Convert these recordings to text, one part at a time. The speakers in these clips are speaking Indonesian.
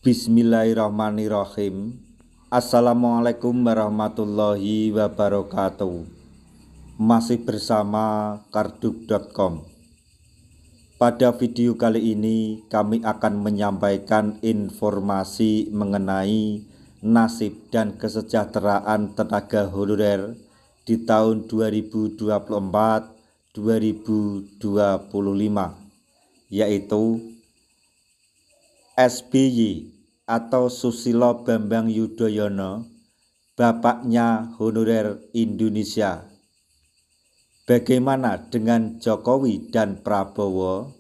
Bismillahirrahmanirrahim. Assalamualaikum warahmatullahi wabarakatuh. Masih bersama karduk.com. Pada video kali ini kami akan menyampaikan informasi mengenai nasib dan kesejahteraan tenaga honorer di tahun 2024-2025, yaitu SBY atau Susilo Bambang Yudhoyono, bapaknya honorer Indonesia. Bagaimana dengan Jokowi dan Prabowo?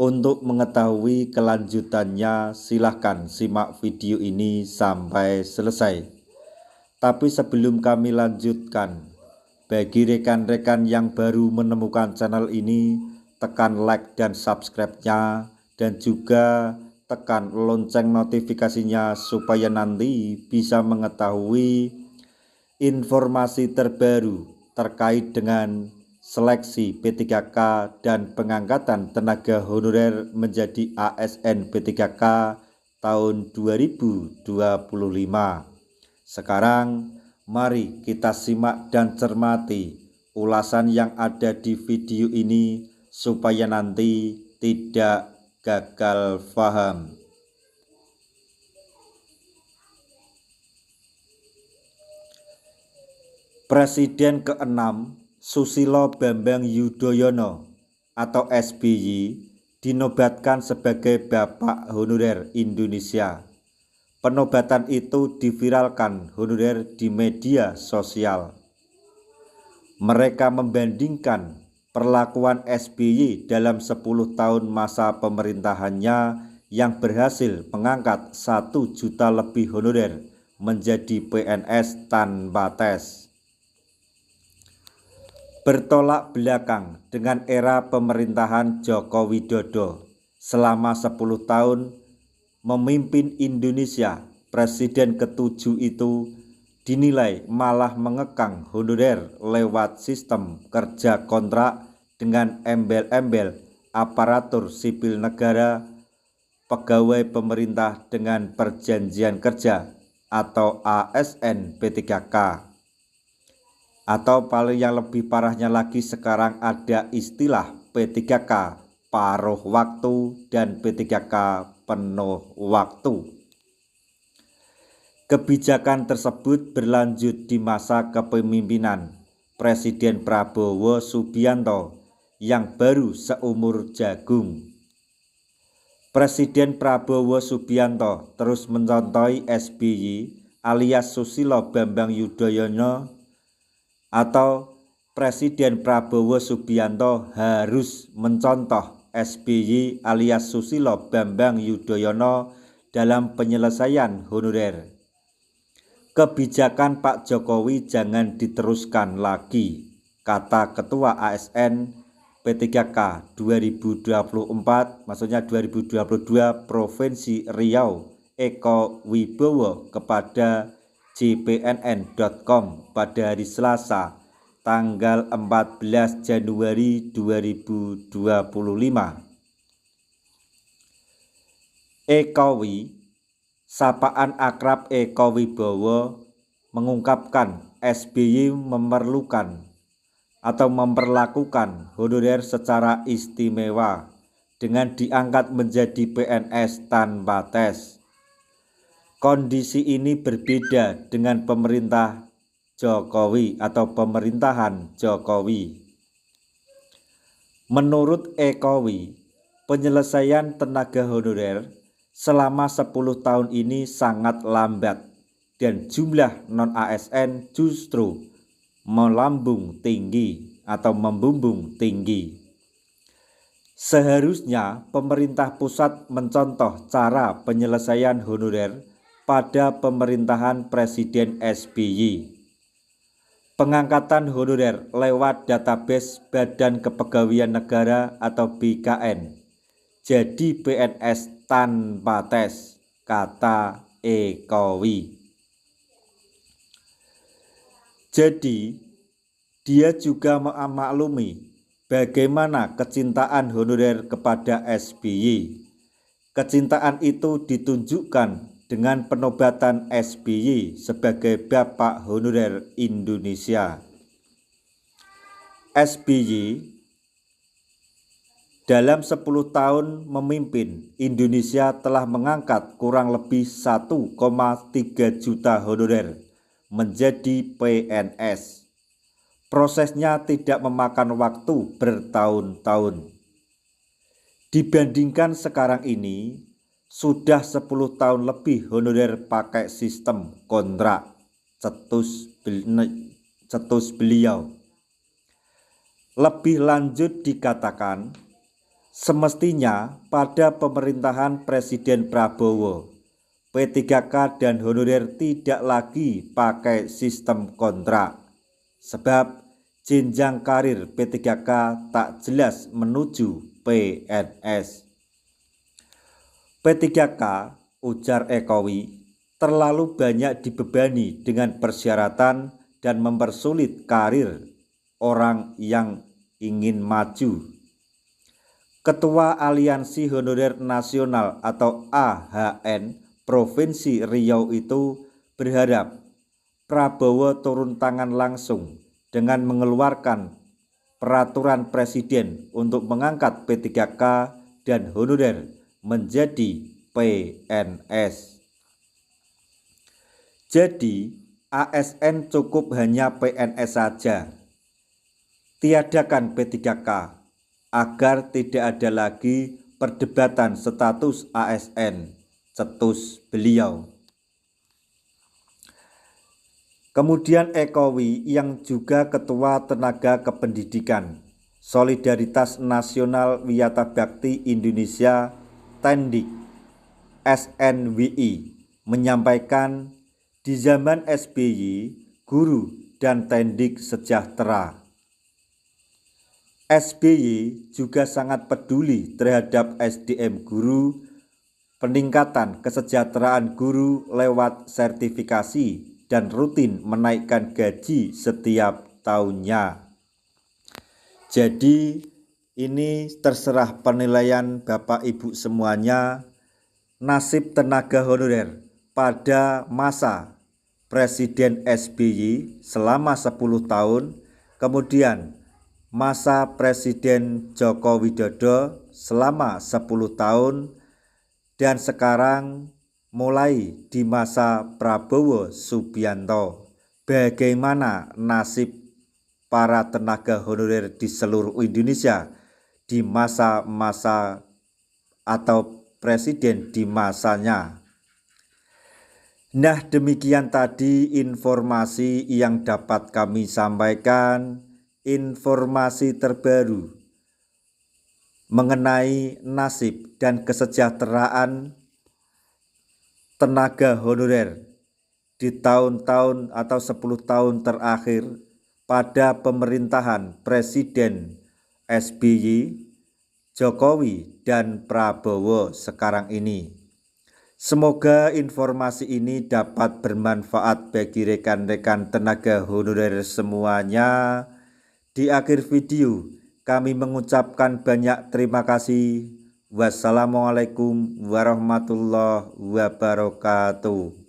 Untuk mengetahui kelanjutannya, silahkan simak video ini sampai selesai. Tapi sebelum kami lanjutkan, bagi rekan-rekan yang baru menemukan channel ini, tekan like dan subscribe-nya, dan juga tekan lonceng notifikasinya supaya nanti bisa mengetahui informasi terbaru terkait dengan seleksi P3K dan pengangkatan tenaga honorer menjadi ASN P3K tahun 2025. Sekarang mari kita simak dan cermati ulasan yang ada di video ini supaya nanti tidak gagal paham. Presiden ke-6 Susilo Bambang Yudhoyono atau SBY dinobatkan sebagai Bapak Honorer Indonesia. Penobatan itu diviralkan honorer di media sosial. Mereka membandingkan perlakuan SBY dalam 10 tahun masa pemerintahannya yang berhasil mengangkat 1 juta lebih honorer menjadi PNS tanpa tes. Bertolak belakang dengan era pemerintahan Joko Widodo selama 10 tahun memimpin Indonesia, Presiden ke-7 itu dinilai malah mengekang honorer lewat sistem kerja kontrak dengan embel-embel aparatur sipil negara, pegawai pemerintah dengan perjanjian kerja atau ASN P3K. Atau paling yang lebih parahnya lagi, sekarang ada istilah P3K paruh waktu dan P3K penuh waktu. Kebijakan tersebut berlanjut di masa kepemimpinan Presiden Prabowo Subianto yang baru seumur jagung. Presiden Prabowo Subianto terus mencontohi SBY alias Susilo Bambang Yudhoyono, atau Presiden Prabowo Subianto harus mencontoh SBY alias Susilo Bambang Yudhoyono dalam penyelesaian honorer. Kebijakan Pak Jokowi jangan diteruskan lagi, kata Ketua ASN P3K 2024, maksudnya 2022 Provinsi Riau, Eko Wibowo kepada jpnn.com pada hari Selasa tanggal 14 Januari 2025. Ekowi, sapaan akrab Eko Wibowo, mengungkapkan SBY memerlukan atau memperlakukan honorer secara istimewa dengan diangkat menjadi PNS tanpa tes. Kondisi ini berbeda dengan pemerintah Jokowi atau pemerintahan Jokowi. Menurut Ekowi, penyelesaian tenaga honorer selama 10 tahun ini sangat lambat dan jumlah non-ASN justru melambung tinggi atau membumbung tinggi. Seharusnya pemerintah pusat mencontoh cara penyelesaian honorer pada pemerintahan Presiden SBY. Pengangkatan honorer lewat database Badan Kepegawaian Negara atau BKN jadi PNS tanpa tes, kata Ekowi. Jadi dia juga memaklumi bagaimana kecintaan honorer kepada SBY. Kecintaan itu ditunjukkan dengan penobatan SBY sebagai Bapak Honorer Indonesia. SBY dalam 10 tahun memimpin Indonesia telah mengangkat kurang lebih 1,3 juta honorer menjadi PNS. Prosesnya tidak memakan waktu bertahun-tahun. Dibandingkan sekarang ini, sudah 10 tahun lebih honorer pakai sistem kontrak, cetus beliau. Lebih lanjut dikatakan, semestinya pada pemerintahan Presiden Prabowo, P3K dan honorer tidak lagi pakai sistem kontrak, sebab jenjang karir P3K tak jelas menuju PNS. P3K, ujar Ekowi, terlalu banyak dibebani dengan persyaratan dan mempersulit karir orang yang ingin maju. Ketua Aliansi Honorer Nasional atau AHN Provinsi Riau itu berharap Prabowo turun tangan langsung dengan mengeluarkan peraturan presiden untuk mengangkat P3K dan honorer menjadi PNS. Jadi ASN cukup hanya PNS saja. Tiadakan P3K agar tidak ada lagi perdebatan status ASN, cetus beliau. Kemudian Ekowi yang juga Ketua Tenaga Kependidikan Solidaritas Nasional Wiyata Bakti Indonesia Tendik SNWI menyampaikan di zaman SBY guru dan Tendik sejahtera. SBY juga sangat peduli terhadap SDM guru, peningkatan kesejahteraan guru lewat sertifikasi dan rutin menaikkan gaji setiap tahunnya. Jadi ini terserah penilaian Bapak Ibu semuanya, nasib tenaga honorer pada masa Presiden SBY selama 10 tahun, kemudian masa Presiden Joko Widodo selama 10 tahun, dan sekarang mulai di masa Prabowo Subianto. Bagaimana nasib para tenaga honorer di seluruh Indonesia di masa-masa atau presiden di masanya? Nah, demikian tadi informasi yang dapat kami sampaikan, informasi terbaru mengenai nasib dan kesejahteraan tenaga honorer di tahun-tahun atau 10 tahun terakhir pada pemerintahan Presiden SBY, Jokowi, dan Prabowo sekarang ini. Semoga informasi ini dapat bermanfaat bagi rekan-rekan tenaga honorer semuanya. Di akhir video kami mengucapkan banyak terima kasih. Wassalamualaikum warahmatullahi wabarakatuh.